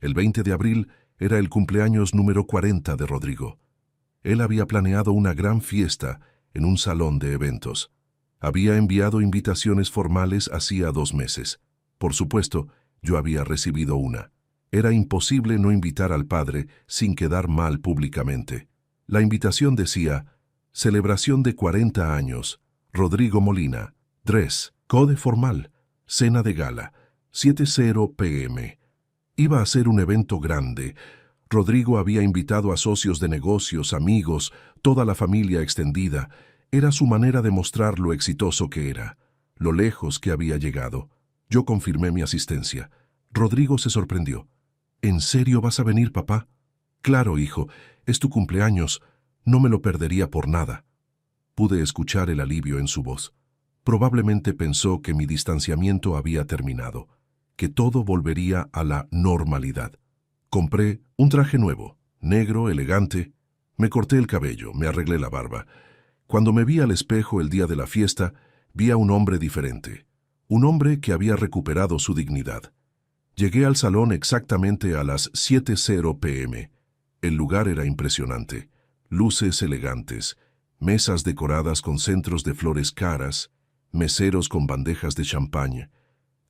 El 20 de abril era el cumpleaños número 40 de Rodrigo. Él había planeado una gran fiesta en un salón de eventos. Había enviado invitaciones formales hacía 2 meses. Por supuesto, yo había recibido una. Era imposible no invitar al padre sin quedar mal públicamente. La invitación decía, «Celebración de 40 años, Rodrigo Molina, dress, code formal, cena de gala, 7:00 p.m. Iba a ser un evento grande. Rodrigo había invitado a socios de negocios, amigos, toda la familia extendida. Era su manera de mostrar lo exitoso que era, lo lejos que había llegado. Yo confirmé mi asistencia. Rodrigo se sorprendió. «¿En serio vas a venir, papá?» «Claro, hijo, es tu cumpleaños. No me lo perdería por nada». Pude escuchar el alivio en su voz. Probablemente pensó que mi distanciamiento había terminado, que todo volvería a la normalidad. Compré un traje nuevo, negro, elegante. Me corté el cabello, me arreglé la barba. Cuando me vi al espejo el día de la fiesta, vi a un hombre diferente. Un hombre que había recuperado su dignidad. Llegué al salón exactamente a las 7:00 p.m. El lugar era impresionante. Luces elegantes, mesas decoradas con centros de flores caras, meseros con bandejas de champaña.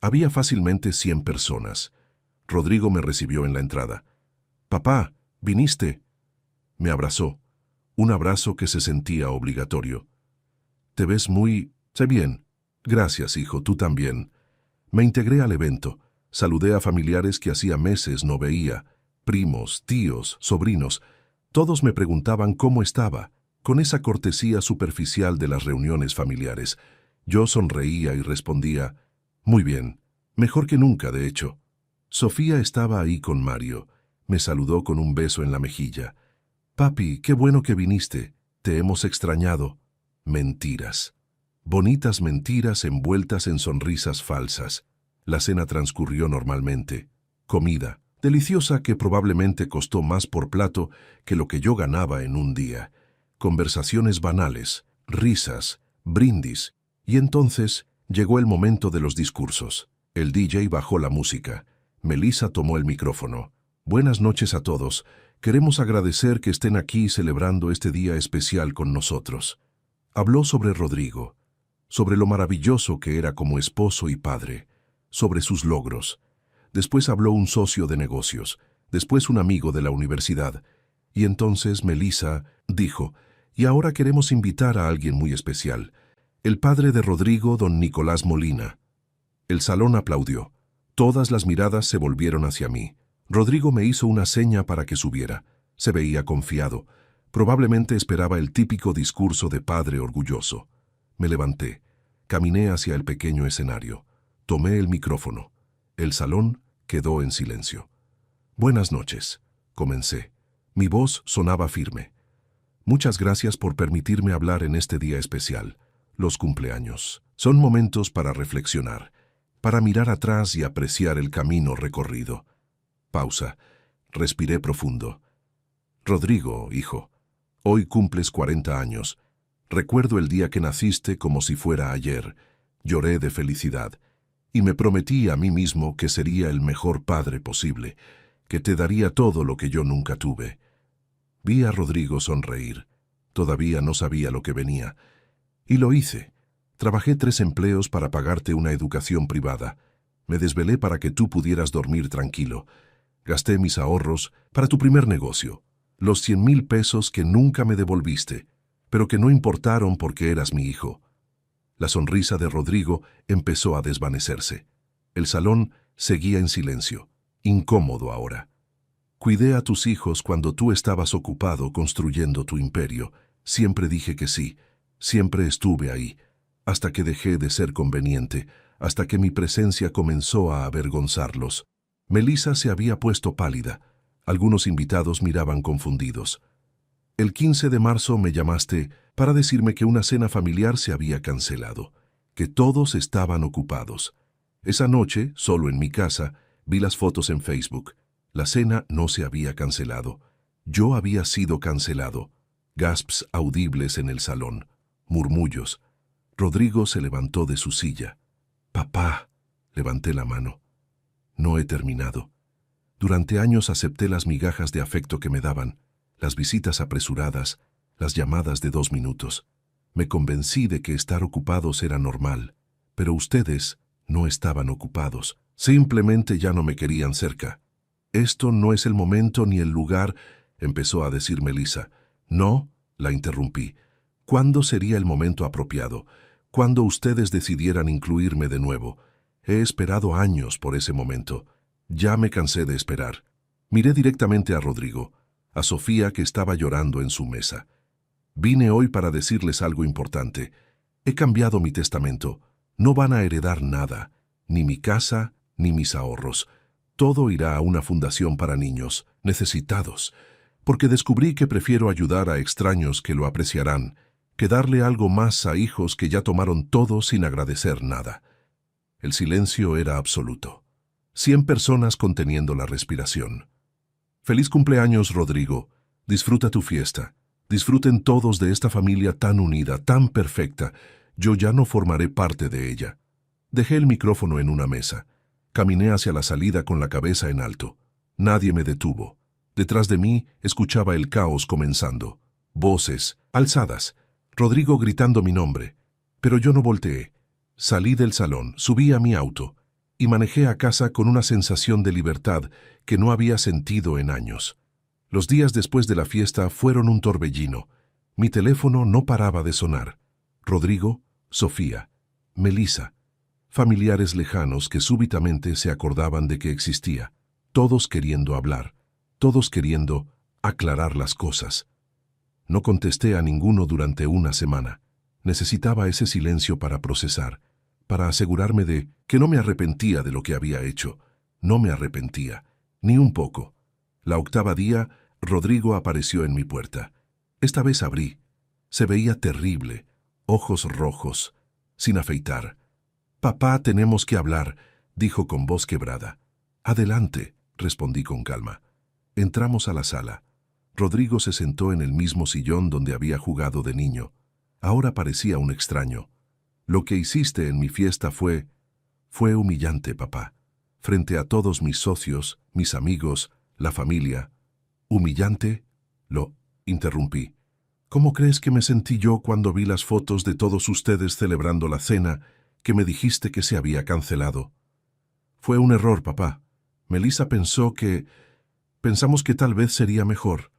Había fácilmente 100 personas. Rodrigo me recibió en la entrada. «Papá, ¿viniste?» Me abrazó. Un abrazo que se sentía obligatorio. «Te ves muy... Sé bien». «Gracias, hijo, tú también». Me integré al evento. Saludé a familiares que hacía meses no veía, primos, tíos, sobrinos. Todos me preguntaban cómo estaba, con esa cortesía superficial de las reuniones familiares. Yo sonreía y respondía, «Muy bien, mejor que nunca, de hecho». Sofía estaba ahí con Mario. Me saludó con un beso en la mejilla. «Papi, qué bueno que viniste. Te hemos extrañado». Mentiras. Bonitas mentiras envueltas en sonrisas falsas. La cena transcurrió normalmente. Comida, deliciosa que probablemente costó más por plato que lo que yo ganaba en un día. Conversaciones banales, risas, brindis. Y entonces llegó el momento de los discursos. El DJ bajó la música. Melissa tomó el micrófono. «Buenas noches a todos. Queremos agradecer que estén aquí celebrando este día especial con nosotros». Habló sobre Rodrigo, sobre lo maravilloso que era como esposo y padre, sobre sus logros. Después habló un socio de negocios, después un amigo de la universidad. Y entonces Melissa dijo, y ahora queremos invitar a alguien muy especial, el padre de Rodrigo, don Nicolás Molina. El salón aplaudió. Todas las miradas se volvieron hacia mí. Rodrigo me hizo una seña para que subiera. Se veía confiado. Probablemente esperaba el típico discurso de padre orgulloso. Me levanté. Caminé hacia el pequeño escenario. Tomé el micrófono. El salón quedó en silencio. Buenas noches, comencé. Mi voz sonaba firme. Muchas gracias por permitirme hablar en este día especial. Los cumpleaños son momentos para reflexionar, para mirar atrás y apreciar el camino recorrido. Pausa. Respiré profundo. Rodrigo, hijo, hoy cumples 40 años. Recuerdo el día que naciste como si fuera ayer. Lloré de felicidad y me prometí a mí mismo que sería el mejor padre posible, que te daría todo lo que yo nunca tuve. Vi a Rodrigo sonreír. Todavía no sabía lo que venía. Y lo hice. Trabajé 3 empleos para pagarte una educación privada. Me desvelé para que tú pudieras dormir tranquilo. Gasté mis ahorros para tu primer negocio. Los 100,000 pesos que nunca me devolviste, pero que no importaron porque eras mi hijo. La sonrisa de Rodrigo empezó a desvanecerse. El salón seguía en silencio, incómodo ahora. Cuidé a tus hijos cuando tú estabas ocupado construyendo tu imperio. Siempre dije que sí, siempre estuve ahí, hasta que dejé de ser conveniente, hasta que mi presencia comenzó a avergonzarlos. Melissa se había puesto pálida. Algunos invitados miraban confundidos. El 15 de marzo me llamaste para decirme que una cena familiar se había cancelado, que todos estaban ocupados. Esa noche, solo en mi casa, vi las fotos en Facebook. La cena no se había cancelado. Yo había sido cancelado. Gasps audibles en el salón. Murmullos. Rodrigo se levantó de su silla. «Papá», levanté la mano. «No he terminado. Durante años acepté las migajas de afecto que me daban, las visitas apresuradas, las llamadas de 2 minutos. Me convencí de que estar ocupados era normal, pero ustedes no estaban ocupados. Simplemente ya no me querían cerca. Esto no es el momento ni el lugar», empezó a decir Melissa. «No», la interrumpí. «¿Cuándo sería el momento apropiado? ¿Cuándo ustedes decidieran incluirme de nuevo? He esperado años por ese momento. Ya me cansé de esperar». Miré directamente a Rodrigo, a Sofía que estaba llorando en su mesa. «Vine hoy para decirles algo importante. He cambiado mi testamento. No van a heredar nada, ni mi casa, ni mis ahorros. Todo irá a una fundación para niños necesitados, porque descubrí que prefiero ayudar a extraños que lo apreciarán, que darle algo más a hijos que ya tomaron todo sin agradecer nada». El silencio era absoluto. 100 personas conteniendo la respiración. «Feliz cumpleaños, Rodrigo. Disfruta tu fiesta. Disfruten todos de esta familia tan unida, tan perfecta. Yo ya no formaré parte de ella». Dejé el micrófono en una mesa. Caminé hacia la salida con la cabeza en alto. Nadie me detuvo. Detrás de mí escuchaba el caos comenzando. Voces, alzadas. Rodrigo gritando mi nombre. Pero yo no volteé. Salí del salón, subí a mi auto y manejé a casa con una sensación de libertad que no había sentido en años. Los días después de la fiesta fueron un torbellino. Mi teléfono no paraba de sonar. Rodrigo, Sofía, Melissa, familiares lejanos que súbitamente se acordaban de que existía, todos queriendo hablar, todos queriendo aclarar las cosas. No contesté a ninguno durante una semana. Necesitaba ese silencio para procesar, para asegurarme de que no me arrepentía de lo que había hecho. No me arrepentía, ni un poco. La 8º día, Rodrigo apareció en mi puerta. Esta vez abrí. Se veía terrible, ojos rojos, sin afeitar. «Papá, tenemos que hablar», dijo con voz quebrada. «Adelante», respondí con calma. Entramos a la sala. Rodrigo se sentó en el mismo sillón donde había jugado de niño. Ahora parecía un extraño. «Lo que hiciste en mi fiesta fue humillante, papá. Frente a todos mis socios, mis amigos, la familia». «¿Humillante?», lo interrumpí. «¿Cómo crees que me sentí yo cuando vi las fotos de todos ustedes celebrando la cena que me dijiste que se había cancelado?» «Fue un error, papá. Melissa pensamos que tal vez sería mejor».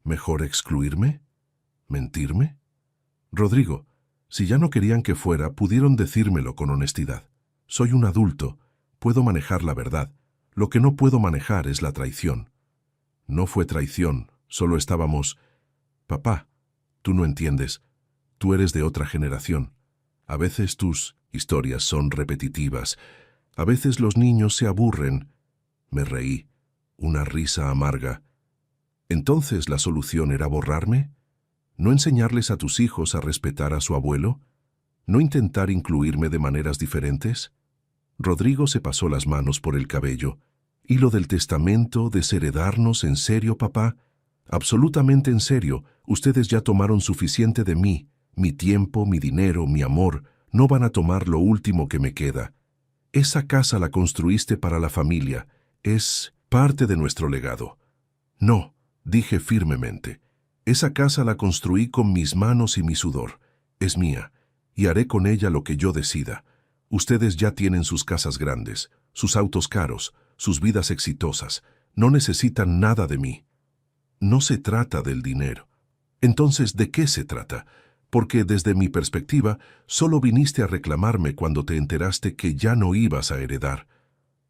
¿Mejor excluirme? ¿Mentirme? Rodrigo, si ya no querían que fuera, pudieron decírmelo con honestidad. Soy un adulto, puedo manejar la verdad. Lo que no puedo manejar es la traición. No fue traición, solo estábamos... Papá, tú no entiendes. Tú eres de otra generación. A veces tus historias son repetitivas. A veces los niños se aburren. Me reí, una risa amarga. ¿Entonces la solución era borrarme? ¿No enseñarles a tus hijos a respetar a su abuelo? ¿No intentar incluirme de maneras diferentes? Rodrigo se pasó las manos por el cabello. ¿Y lo del testamento, desheredarnos, en serio, papá? Absolutamente en serio. Ustedes ya tomaron suficiente de mí. Mi tiempo, mi dinero, mi amor. No van a tomar lo último que me queda. Esa casa la construiste para la familia. Es parte de nuestro legado. No, dije firmemente. Esa casa la construí con mis manos y mi sudor. Es mía, y haré con ella lo que yo decida. Ustedes ya tienen sus casas grandes, sus autos caros, sus vidas exitosas. No necesitan nada de mí. No se trata del dinero. Entonces, ¿de qué se trata? Porque desde mi perspectiva, solo viniste a reclamarme cuando te enteraste que ya no ibas a heredar.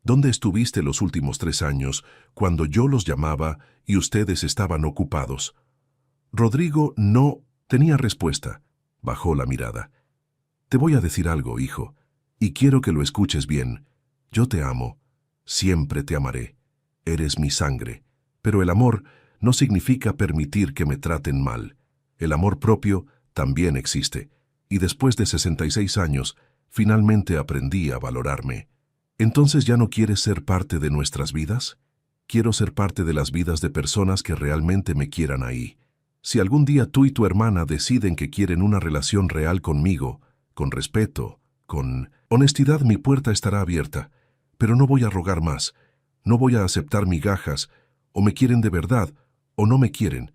¿Dónde estuviste los últimos 3 años, cuando yo los llamaba y ustedes estaban ocupados? Rodrigo no tenía respuesta. Bajó la mirada. Te voy a decir algo, hijo, y quiero que lo escuches bien. Yo te amo. Siempre te amaré. Eres mi sangre. Pero el amor no significa permitir que me traten mal. El amor propio también existe. Y después de 66 años, finalmente aprendí a valorarme. ¿Entonces ya no quieres ser parte de nuestras vidas? Quiero ser parte de las vidas de personas que realmente me quieran ahí. Si algún día tú y tu hermana deciden que quieren una relación real conmigo, con respeto, con honestidad, mi puerta estará abierta. Pero no voy a rogar más. No voy a aceptar migajas. O me quieren de verdad, o no me quieren.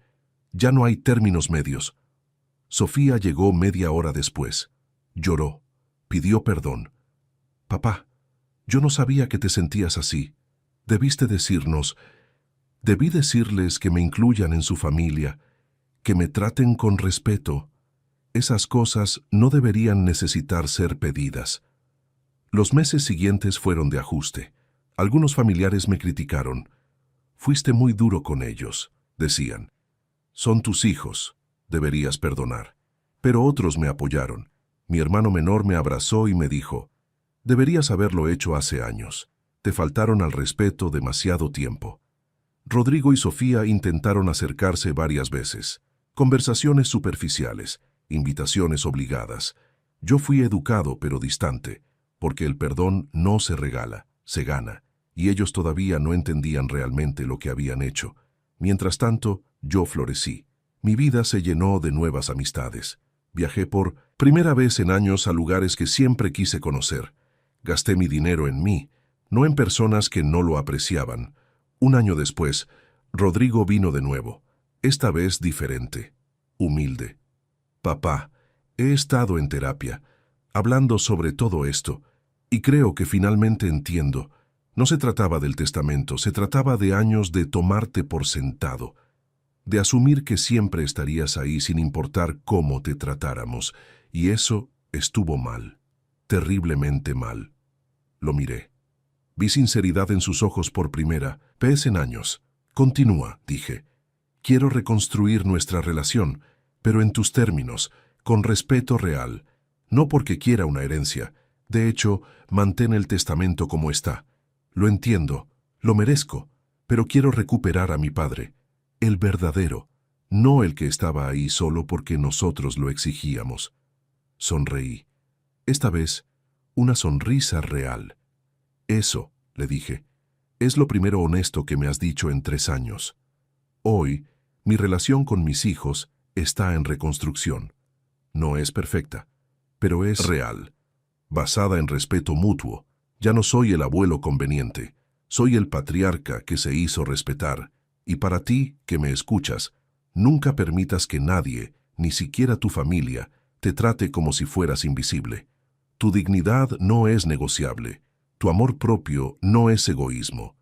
Ya no hay términos medios. Sofía llegó media hora después. Lloró. Pidió perdón. Papá, yo no sabía que te sentías así. Debiste decirnos. Debí decirles que me incluyan en su familia, que me traten con respeto. Esas cosas no deberían necesitar ser pedidas. Los meses siguientes fueron de ajuste. Algunos familiares me criticaron. Fuiste muy duro con ellos, decían. Son tus hijos, deberías perdonar. Pero otros me apoyaron. Mi hermano menor me abrazó y me dijo, deberías haberlo hecho hace años. Te faltaron al respeto demasiado tiempo. Rodrigo y Sofía intentaron acercarse varias veces. Conversaciones superficiales, invitaciones obligadas. Yo fui educado pero distante, porque el perdón no se regala, se gana, y ellos todavía no entendían realmente lo que habían hecho. Mientras tanto, yo florecí. Mi vida se llenó de nuevas amistades. Viajé por primera vez en años a lugares que siempre quise conocer. Gasté mi dinero en mí, no en personas que no lo apreciaban. Un año después, Rodrigo vino de nuevo, esta vez diferente, humilde. Papá, he estado en terapia, hablando sobre todo esto, y creo que finalmente entiendo. No se trataba del testamento, se trataba de años de tomarte por sentado, de asumir que siempre estarías ahí sin importar cómo te tratáramos, y eso estuvo mal, terriblemente mal. Lo miré. Vi sinceridad en sus ojos por primera vez en años. Continúa, dije. Quiero reconstruir nuestra relación, pero en tus términos, con respeto real, no porque quiera una herencia. De hecho, mantén el testamento como está. Lo entiendo, lo merezco, pero quiero recuperar a mi padre, el verdadero, no el que estaba ahí solo porque nosotros lo exigíamos. Sonreí. Esta vez, una sonrisa real. Eso, le dije, es lo primero honesto que me has dicho en 3 años. Hoy, mi relación con mis hijos está en reconstrucción. No es perfecta, pero es real, basada en respeto mutuo. Ya no soy el abuelo conveniente, soy el patriarca que se hizo respetar. Y para ti, que me escuchas, nunca permitas que nadie, ni siquiera tu familia, te trate como si fueras invisible. Tu dignidad no es negociable, tu amor propio no es egoísmo.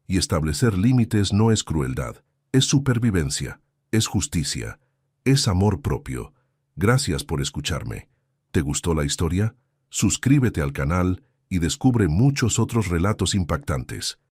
Y establecer límites no es crueldad, es supervivencia. es justicia, es amor propio. Gracias por escucharme. ¿Te gustó la historia? Suscríbete al canal y descubre muchos otros relatos impactantes.